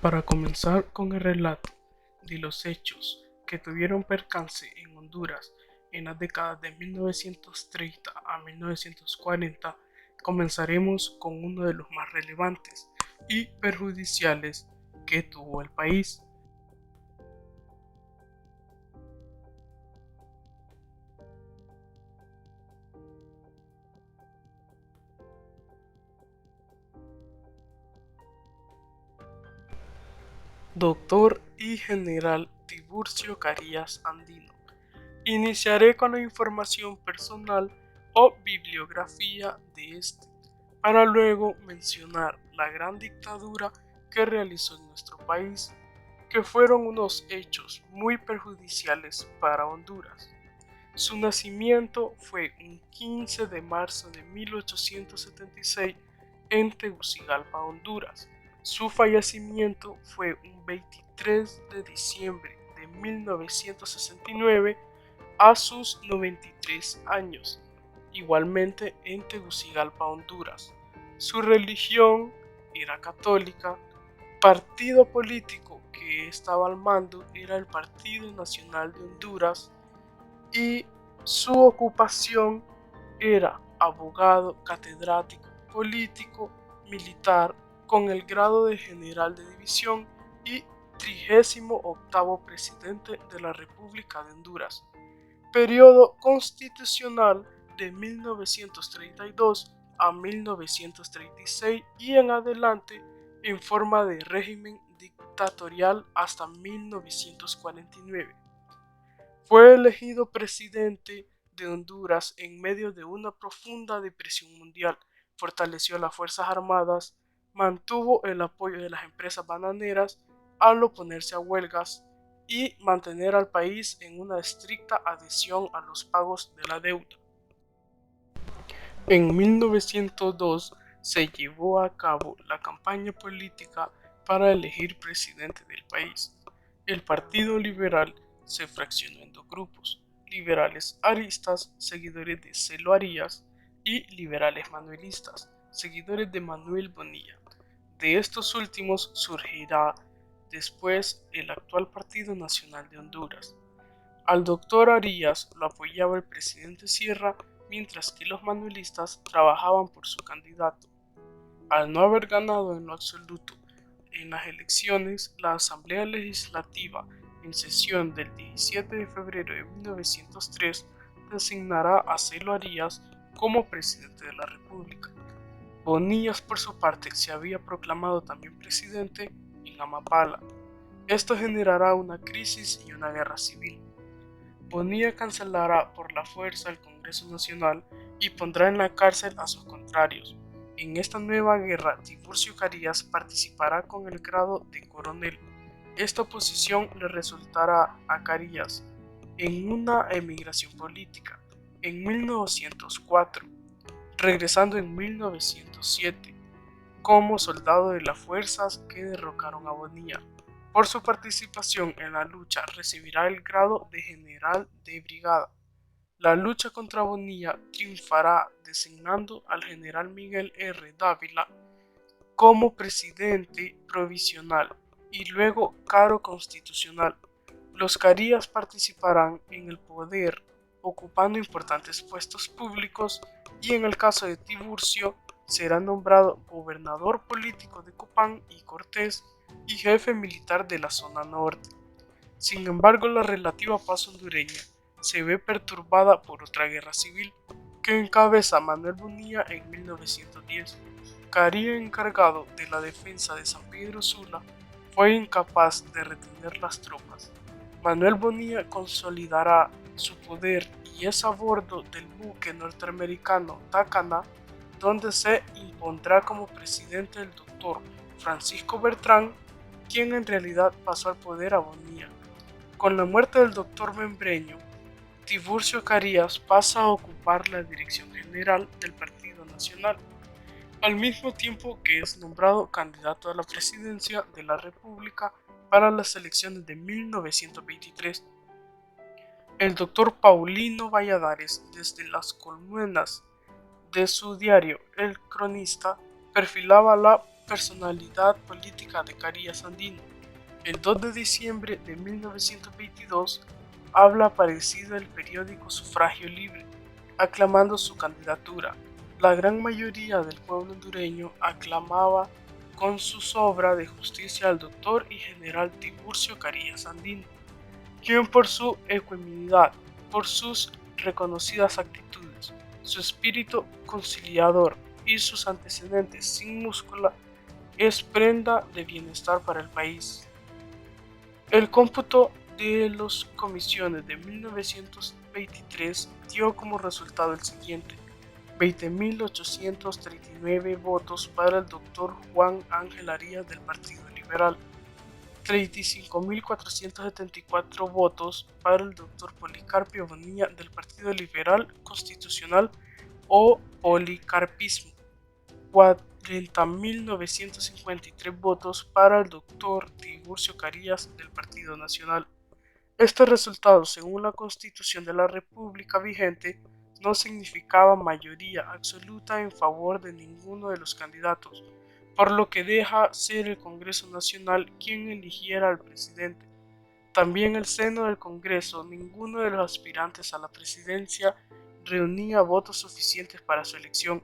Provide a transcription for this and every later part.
Para comenzar con el relato de los hechos que tuvieron percance en Honduras en las décadas de 1930 a 1940, comenzaremos con uno de los más relevantes y perjudiciales que tuvo el país. Doctor y General Tiburcio Carías Andino. Iniciaré con la información personal o bibliografía de este, para luego mencionar la gran dictadura que realizó en nuestro país, que fueron unos hechos muy perjudiciales para Honduras. Su nacimiento fue un 15 de marzo de 1876 en Tegucigalpa, Honduras. Su fallecimiento fue un 23 de diciembre de 1969 a sus 93 años, igualmente en Tegucigalpa, Honduras. Su religión era católica. Partido político que estaba al mando era el Partido Nacional de Honduras y su ocupación era abogado, catedrático, político, militar, con el grado de general de división y 38º presidente de la República de Honduras. Periodo constitucional de 1932 a 1936 y en adelante en forma de régimen dictatorial hasta 1949. Fue elegido presidente de Honduras en medio de una profunda depresión mundial, fortaleció las Fuerzas Armadas, mantuvo el apoyo de las empresas bananeras al oponerse a huelgas y mantener al país en una estricta adhesión a los pagos de la deuda. En 1902 se llevó a cabo la campaña política para elegir presidente del país. El Partido Liberal se fraccionó en dos grupos: liberales aristas, seguidores de Celo Arias, y liberales manuelistas, seguidores de Manuel Bonilla. De estos últimos surgirá después el actual Partido Nacional de Honduras. Al doctor Arias lo apoyaba el presidente Sierra, mientras que los manuelistas trabajaban por su candidato. Al no haber ganado en lo absoluto en las elecciones, la Asamblea Legislativa, en sesión del 17 de febrero de 1903, designará a Celo Arias como presidente de la República. Bonillas, por su parte, se había proclamado también presidente en Amapala. Esto generará una crisis y una guerra civil. Bonilla cancelará por la fuerza el Congreso Nacional y pondrá en la cárcel a sus contrarios. En esta nueva guerra, Tiburcio Carías participará con el grado de coronel. Esta oposición le resultará a Carías en una emigración política en 1904, regresando en 1907 como soldado de las fuerzas que derrocaron a Bonilla. Por su participación en la lucha recibirá el grado de general de brigada. La lucha contra Bonilla triunfará designando al general Miguel R. Dávila como presidente provisional y luego caro constitucional. Los Carías participarán en el poder ocupando importantes puestos públicos y en el caso de Tiburcio será nombrado gobernador político de Copán y Cortés y jefe militar de la zona norte. Sin embargo, la relativa paz hondureña se ve perturbada por otra guerra civil que encabeza Manuel Bonilla en 1910. Carías, encargado de la defensa de San Pedro Sula, fue incapaz de retener las tropas. Manuel Bonilla consolidará su poder y es a bordo del buque norteamericano Tacana donde se impondrá como presidente el doctor Francisco Bertrán, quien en realidad pasó al poder a Bonilla. Con la muerte del doctor Membreño, Tiburcio Carías pasa a ocupar la dirección general del Partido Nacional, al mismo tiempo que es nombrado candidato a la presidencia de la República para las elecciones de 1923. El doctor Paulino Valladares, desde las columnas de su diario El Cronista, perfilaba la personalidad política de Carías Andino. El 2 de diciembre de 1922 habla aparecido el periódico Sufragio Libre, aclamando su candidatura. La gran mayoría del pueblo hondureño aclamaba con su obra de justicia al doctor y general Tiburcio Carías Andino, quien por su ecuanimidad, por sus reconocidas actitudes, su espíritu conciliador y sus antecedentes sin múscula, es prenda de bienestar para el país. El cómputo de las comisiones de 1923 dio como resultado el siguiente: 20.839 votos para el doctor Juan Ángel Arias del Partido Liberal, 35.474 votos para el doctor Policarpio Bonilla del Partido Liberal Constitucional o policarpismo, 40.953 votos para el doctor Tiburcio Carías del Partido Nacional. Este resultado, según la Constitución de la República vigente, no significaba mayoría absoluta en favor de ninguno de los candidatos, por lo que deja ser el Congreso Nacional quien eligiera al presidente. También el seno del Congreso, ninguno de los aspirantes a la presidencia reunía votos suficientes para su elección.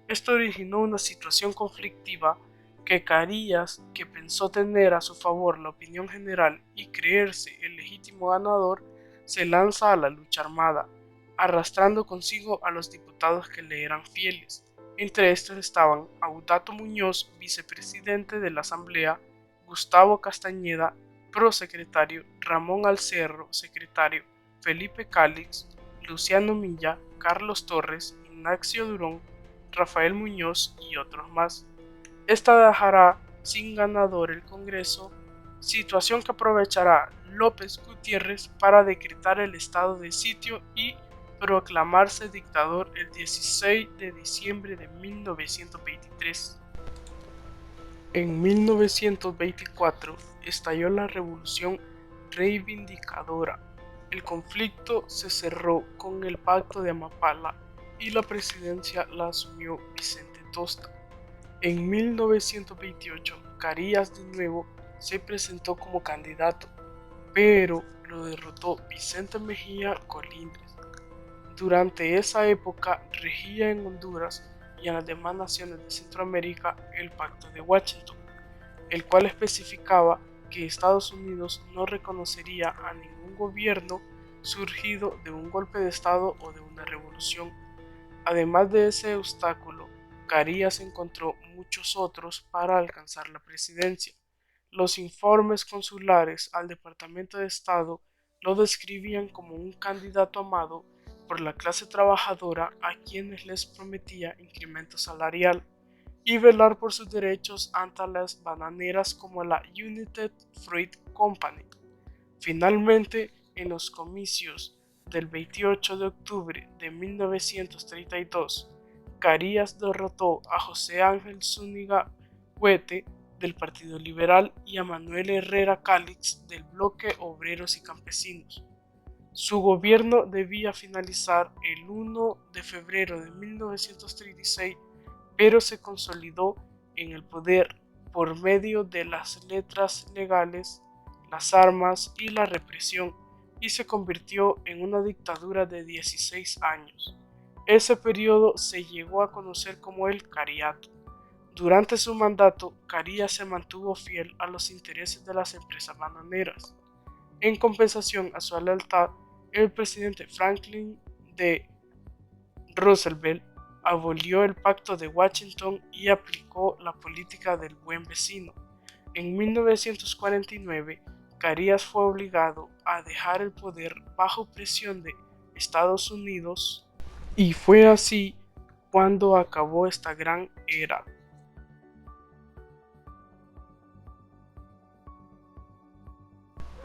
Esto originó una situación conflictiva que Carías, que pensó tener a su favor la opinión general y creerse el legítimo ganador, se lanza a la lucha armada, arrastrando consigo a los diputados que le eran fieles. Entre estos estaban Audato Muñoz, vicepresidente de la Asamblea, Gustavo Castañeda, prosecretario, Ramón Alcerro, secretario, Felipe Cálix, Luciano Milla, Carlos Torres, Ignacio Durón, Rafael Muñoz y otros más. Esta dejará sin ganador el Congreso, situación que aprovechará López Gutiérrez para decretar el estado de sitio y proclamarse dictador el 16 de diciembre de 1923. En 1924 estalló la Revolución Reivindicadora. El conflicto se cerró con el Pacto de Amapala y la presidencia la asumió Vicente Tosta. En 1928, Carías de nuevo se presentó como candidato, pero lo derrotó Vicente Mejía Colindres. Durante esa época regía en Honduras y en las demás naciones de Centroamérica el Pacto de Washington, el cual especificaba que Estados Unidos no reconocería a ningún gobierno surgido de un golpe de Estado o de una revolución. Además de ese obstáculo, Carías encontró muchos otros para alcanzar la presidencia. Los informes consulares al Departamento de Estado lo describían como un candidato amado por la clase trabajadora a quienes les prometía incremento salarial y velar por sus derechos ante las bananeras como la United Fruit Company. Finalmente, en los comicios del 28 de octubre de 1932, Carías derrotó a José Ángel Zúñiga Huete del Partido Liberal y a Manuel Herrera Cálix del Bloque Obreros y Campesinos. Su gobierno debía finalizar el 1 de febrero de 1936, pero se consolidó en el poder por medio de las letras legales, las armas y la represión, y se convirtió en una dictadura de 16 años. Ese periodo se llegó a conocer como el Cariato. Durante su mandato, Carías se mantuvo fiel a los intereses de las empresas bananeras. En compensación a su lealtad, el presidente Franklin D. Roosevelt abolió el Pacto de Washington y aplicó la política del buen vecino. En 1949, Carías fue obligado a dejar el poder bajo presión de Estados Unidos y fue así cuando acabó esta gran era.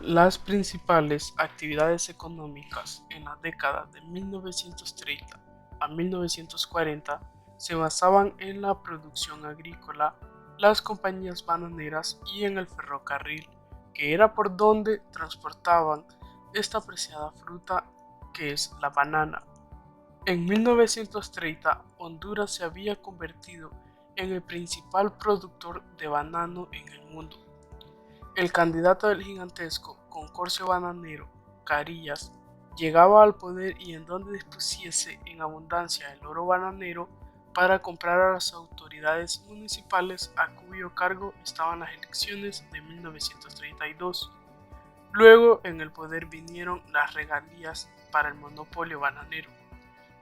Las principales actividades económicas en las décadas de 1930 a 1940 se basaban en la producción agrícola, las compañías bananeras y en el ferrocarril, que era por donde transportaban esta apreciada fruta que es la banana. En 1930, Honduras se había convertido en el principal productor de banano en el mundo. El candidato del gigantesco consorcio bananero, Carías, llegaba al poder y en donde dispusiese en abundancia el oro bananero para comprar a las autoridades municipales a cuyo cargo estaban las elecciones de 1932. Luego en el poder vinieron las regalías para el monopolio bananero.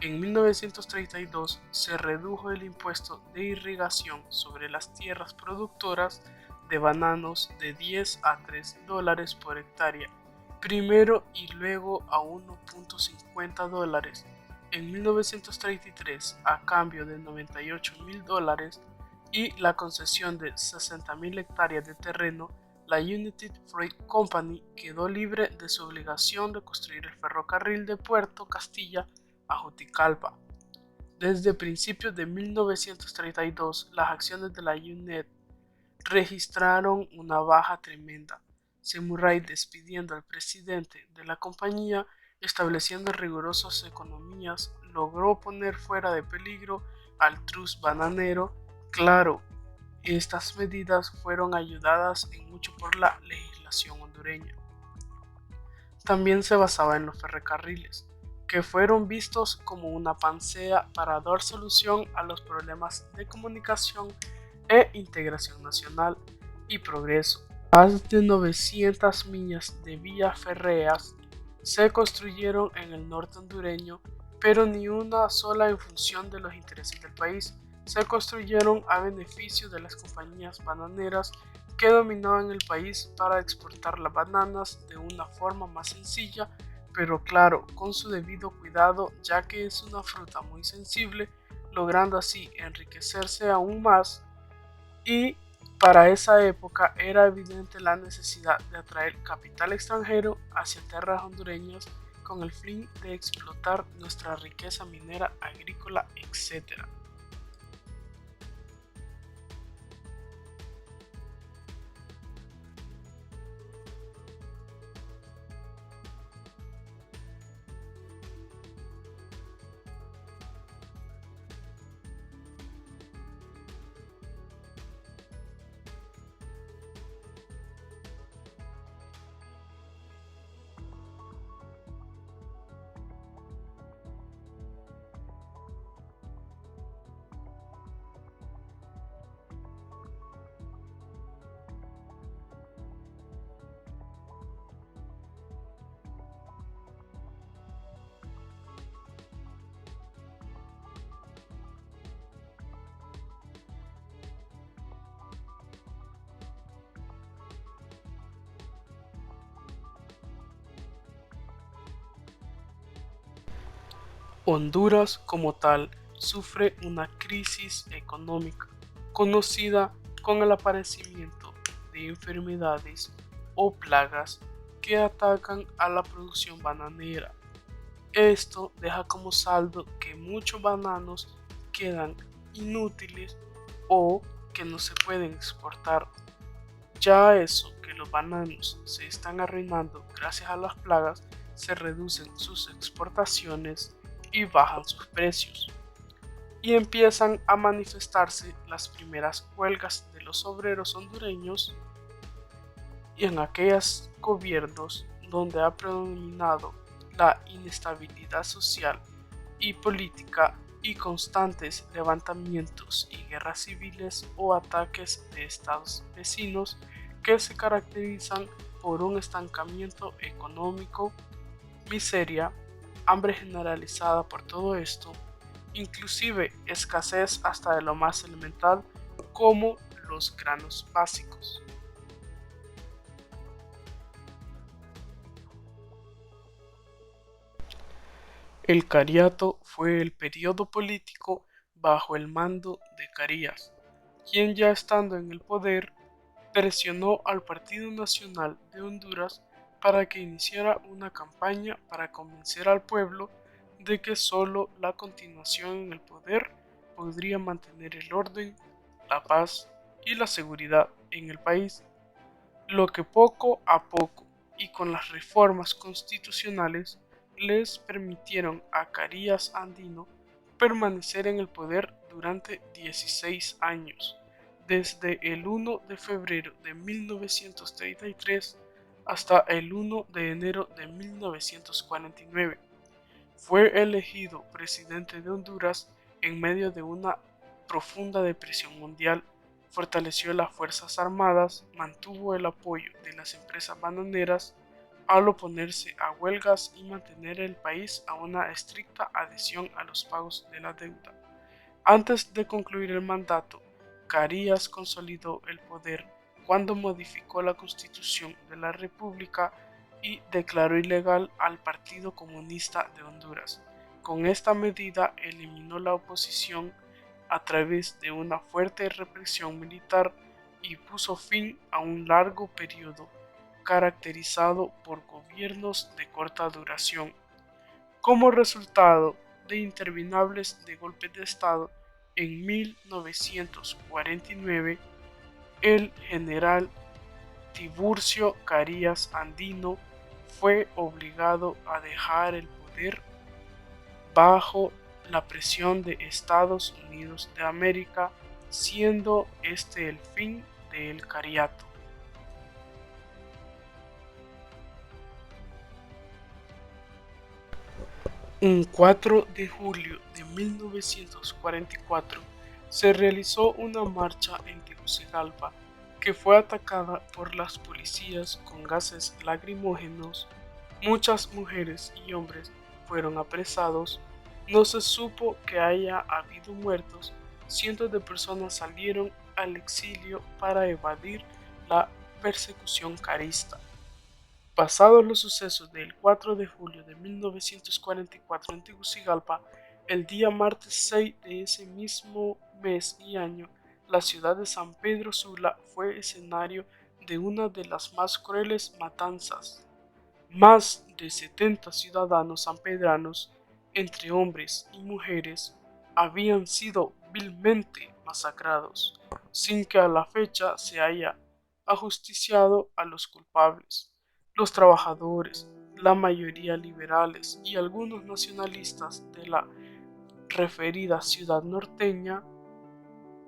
En 1932 se redujo el impuesto de irrigación sobre las tierras productoras de bananos de 10 a 3 dólares por hectárea, primero y luego a 1.50 dólares. En 1933, a cambio de 98.000 dólares y la concesión de 60.000 hectáreas de terreno, la United Freight Company quedó libre de su obligación de construir el ferrocarril de Puerto Castilla a Juticalpa. Desde principios de 1932, las acciones de la UNED registraron una baja tremenda. Murray, despidiendo al presidente de la compañía, estableciendo rigurosas economías, logró poner fuera de peligro al trust bananero. Claro, estas medidas fueron ayudadas en mucho por la legislación hondureña. También se basaba en los ferrocarriles, que fueron vistos como una panacea para dar solución a los problemas de comunicación e integración nacional y progreso. Más de 900 millas de vías férreas se construyeron en el norte hondureño, pero ni una sola en función de los intereses del país. Se construyeron a beneficio de las compañías bananeras que dominaban el país para exportar las bananas de una forma más sencilla, pero claro, con su debido cuidado, ya que es una fruta muy sensible, logrando así enriquecerse aún más. Y para esa época era evidente la necesidad de atraer capital extranjero hacia tierras hondureñas con el fin de explotar nuestra riqueza minera, agrícola, etc. Honduras como tal sufre una crisis económica conocida con el aparecimiento de enfermedades o plagas que atacan a la producción bananera. Esto deja como saldo que muchos bananos quedan inútiles o que no se pueden exportar. Ya eso que los bananos se están arruinando gracias a las plagas, se reducen sus exportaciones y bajan sus precios. Y empiezan a manifestarse las primeras huelgas de los obreros hondureños y en aquellos gobiernos donde ha predominado la inestabilidad social y política y constantes levantamientos y guerras civiles o ataques de estados vecinos que se caracterizan por un estancamiento económico, miseria, hambre generalizada por todo esto, inclusive escasez hasta de lo más elemental como los granos básicos. El cariato fue el periodo político bajo el mando de Carías, quien ya estando en el poder presionó al Partido Nacional de Honduras para que iniciara una campaña para convencer al pueblo de que solo la continuación en el poder podría mantener el orden, la paz y la seguridad en el país, lo que poco a poco y con las reformas constitucionales les permitieron a Carías Andino permanecer en el poder durante 16 años, desde el 1 de febrero de 1933 hasta el 1 de enero de 1949. Fue elegido presidente de Honduras en medio de una profunda depresión mundial, fortaleció las Fuerzas Armadas, mantuvo el apoyo de las empresas bananeras al oponerse a huelgas y mantener el país a una estricta adhesión a los pagos de la deuda. Antes de concluir el mandato, Carías consolidó el poder cuando modificó la Constitución de la República y declaró ilegal al Partido Comunista de Honduras. Con esta medida eliminó la oposición a través de una fuerte represión militar y puso fin a un largo periodo caracterizado por gobiernos de corta duración. Como resultado de interminables de golpes de Estado, en 1949 el general Tiburcio Carías Andino fue obligado a dejar el poder bajo la presión de Estados Unidos de América, siendo este el fin del cariato. Un 4 de julio de 1944 se realizó una marcha en Tegucigalpa que fue atacada por las policías con gases lacrimógenos. Muchas mujeres y hombres fueron apresados. No se supo que haya habido muertos. Cientos de personas salieron al exilio para evadir la persecución carista. Pasados los sucesos del 4 de julio de 1944 en Tegucigalpa, el día martes 6 de ese mismo mes y año, la ciudad de San Pedro Sula fue escenario de una de las más crueles matanzas. Más de 70 ciudadanos sanpedranos, entre hombres y mujeres, habían sido vilmente masacrados, sin que a la fecha se haya ajusticiado a los culpables. Los trabajadores, la mayoría liberales y algunos nacionalistas de la referida ciudad norteña,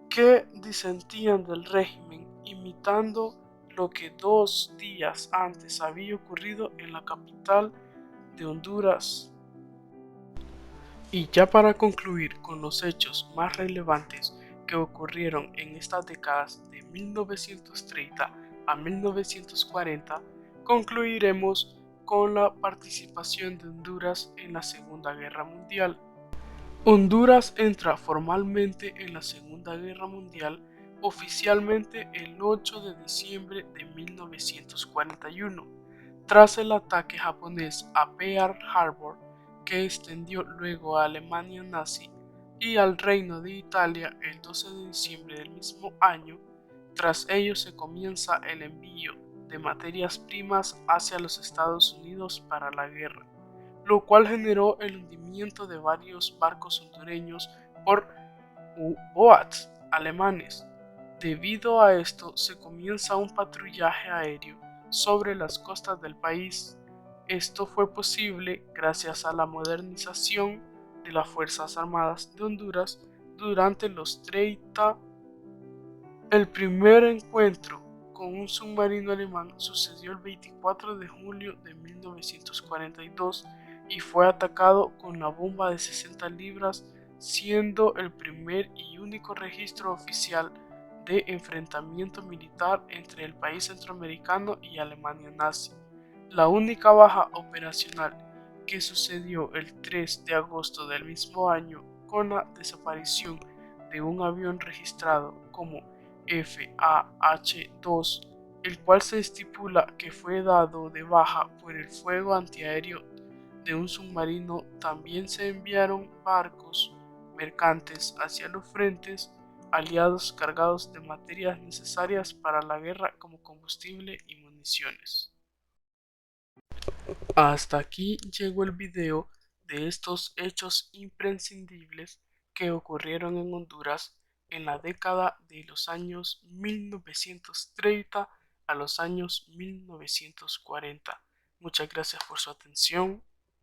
que disentían del régimen, imitando lo que 2 días antes había ocurrido en la capital de Honduras. Y ya para concluir con los hechos más relevantes que ocurrieron en estas décadas de 1930 a 1940, concluiremos con la participación de Honduras en la Segunda Guerra Mundial. Honduras entra formalmente en la Segunda Guerra Mundial oficialmente el 8 de diciembre de 1941, tras el ataque japonés a Pearl Harbor, que extendió luego a Alemania nazi y al Reino de Italia el 12 de diciembre del mismo año. Tras ello se comienza el envío de materias primas hacia los Estados Unidos para la guerra, lo cual generó el hundimiento de varios barcos hondureños por U-Boats alemanes. Debido a esto, se comienza un patrullaje aéreo sobre las costas del país. Esto fue posible gracias a la modernización de las Fuerzas Armadas de Honduras durante los 30. El primer encuentro con un submarino alemán sucedió el 24 de julio de 1942 y fue atacado con la bomba de 60 libras, siendo el primer y único registro oficial de enfrentamiento militar entre el país centroamericano y Alemania nazi. La única baja operacional que sucedió el 3 de agosto del mismo año con la desaparición de un avión registrado como FAH-2, el cual se estipula que fue dado de baja por el fuego antiaéreo de un submarino. También se enviaron barcos mercantes hacia los frentes aliados cargados de materias necesarias para la guerra como combustible y municiones. Hasta aquí llegó el video de estos hechos imprescindibles que ocurrieron en Honduras en la década de los años 1930 a los años 1940. Muchas gracias por su atención.